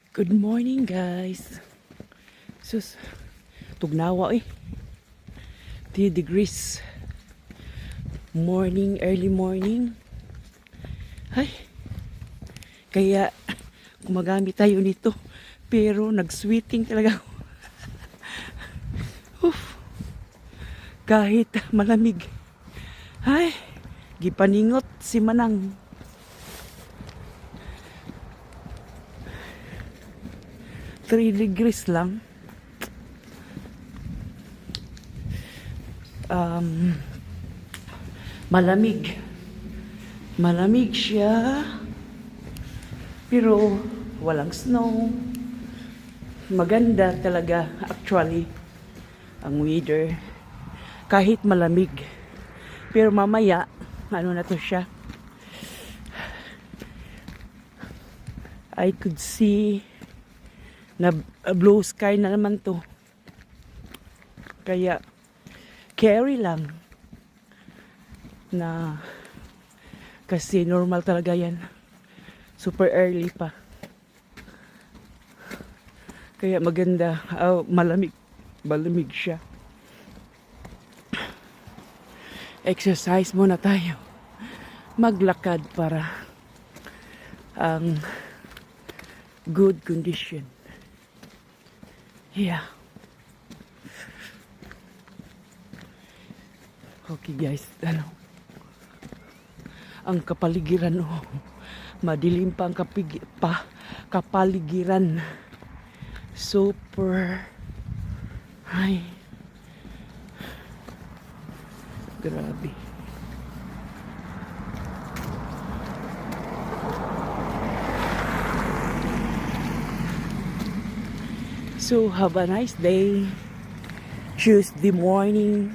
Good morning, guys. Sus, tugnawa 3 degrees. Morning, early morning. Ay, kaya gumagamit tayo nito. Pero nag-sweating talaga ako. Uf, kahit malamig. Ay, gipaningot si Manang. Three degrees lang. Malamig. Malamig siya. Pero walang snow. Maganda talaga actually ang weather. Kahit malamig. Pero mamaya, ano na to siya. I could see na blue sky na naman to. Kaya carry lang na kasi normal talaga yan. Super early pa. Kaya maganda. Malamig. Malamig siya. Exercise muna tayo. Maglakad para ang good condition. Yeah. Okay guys, ang kapaligiran madilim pa ang kapaligiran. Super. Ay. Grabe. So, have a nice day. Tuesday morning.